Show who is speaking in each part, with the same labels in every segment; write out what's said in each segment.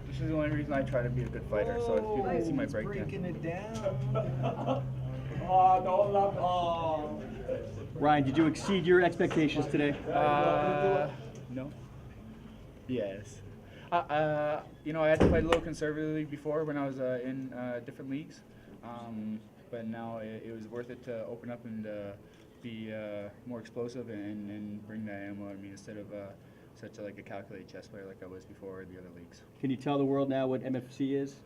Speaker 1: This is the only reason I try to be a good fighter. So if people can see my breakdown.
Speaker 2: Breaking it down.
Speaker 3: Ryan, did you exceed your expectations today?
Speaker 1: No. Yes. You know, I had to fight a little conservatively before when I was in different leagues, but now it was worth it to open up and be more explosive and bring that ammo. I mean, instead of such like a calculated chess player like I was before in the other leagues.
Speaker 3: Can you tell the world now what MFC is?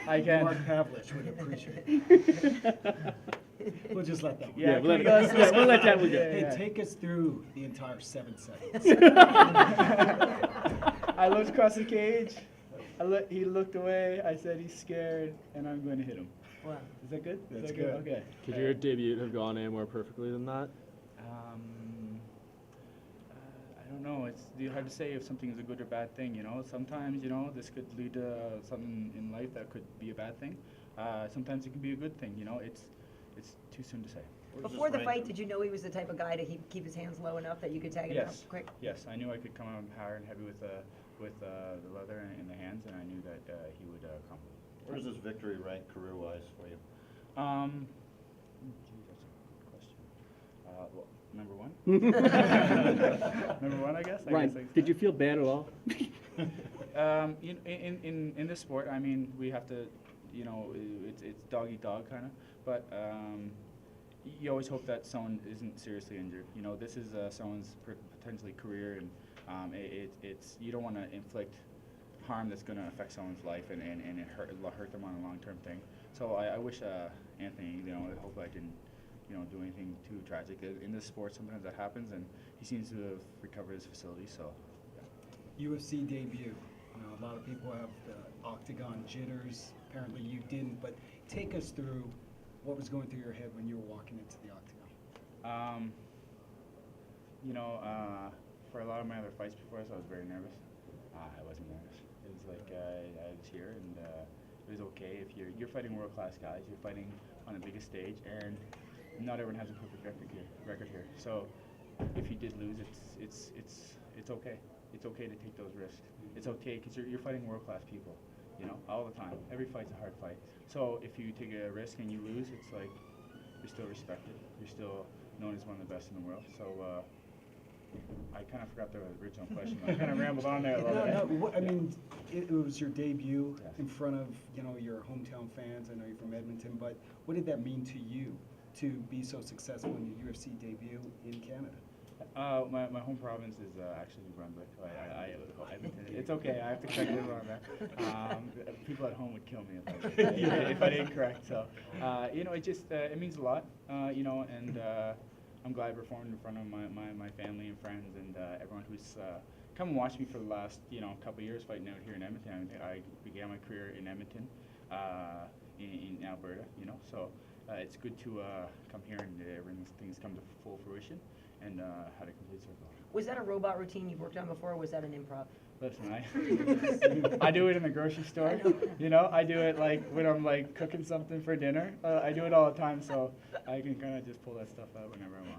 Speaker 1: I can.
Speaker 2: Mark Pavlich would appreciate it. We'll just let that one.
Speaker 3: Yeah, we'll let that one go.
Speaker 2: Hey, take us through the entire 7 seconds.
Speaker 1: I looked across the cage. He looked away. I said he's scared, and I'm going to hit him.
Speaker 4: Wow.
Speaker 1: Is that good?
Speaker 2: That's good.
Speaker 1: Okay.
Speaker 5: Could your debut have gone any more perfectly than that?
Speaker 1: I don't know. It's hard to say if something is a good or bad thing. You know, sometimes this could lead to something in life that could be a bad thing. Sometimes it can be a good thing. You know, it's too soon to say.
Speaker 4: Before the fight, did you know he was the type of guy to keep his hands low enough that you could tag him out quick?
Speaker 1: Yes, I knew I could come out higher and heavy with the leather in the hands, and I knew that he would come.
Speaker 6: Where does this victory rank career-wise for you?
Speaker 1: Gee, that's a good question. Well, number one. Number one, I guess.
Speaker 3: Ryan, did you feel bad at all?
Speaker 1: In this sport, I mean, we have to, it's dog eat dog kind of, but you always hope that someone isn't seriously injured. You know, this is someone's potentially career, and it's you don't want to inflict harm that's going to affect someone's life and it hurt them on a long-term thing. So I wish Anthony, I hope I didn't, do anything too tragic. In this sport, sometimes that happens, and he seems to have recovered his facility. So, yeah.
Speaker 2: UFC debut. A lot of people have the octagon jitters. Apparently you didn't, but take us through what was going through your head when you were walking into the octagon. For a lot of my other fights before this, I was very nervous. I wasn't nervous. It was like I was here, and it was okay. If you're fighting world-class guys, you're fighting on the biggest stage, and not everyone has a perfect record here. So if you did lose, it's okay. It's okay to take those risks. It's okay because you're fighting world-class people, all the time. Every fight's a hard fight. So if you take a risk and you lose, it's like you're still respected. You're still known as one of the best in the world. So I kind of forgot the original question. I kind of rambled on there a little bit. No, I mean, it was your debut
Speaker 1: Yes.
Speaker 2: in front of your hometown fans. I know you're from Edmonton, but what did that mean to you to be so successful in your UFC debut in Canada?
Speaker 1: My home province is actually New Brunswick. It's okay. I have to correct everyone on that. People at home would kill me if I didn't correct. So, it just it means a lot. And I'm glad I performed in front of my family and friends and everyone who's come and watched me for the last couple of years fighting out here in Edmonton. I began my career in Edmonton, in Alberta. So it's good to come here and things come to full fruition. And had a complete circle.
Speaker 4: Was that a robot routine you've worked on before, or was that an improv?
Speaker 1: Listen, I do it in the grocery store. I do it like when I'm like cooking something for dinner. I do it all the time, so I can kind of just pull that stuff out whenever I want.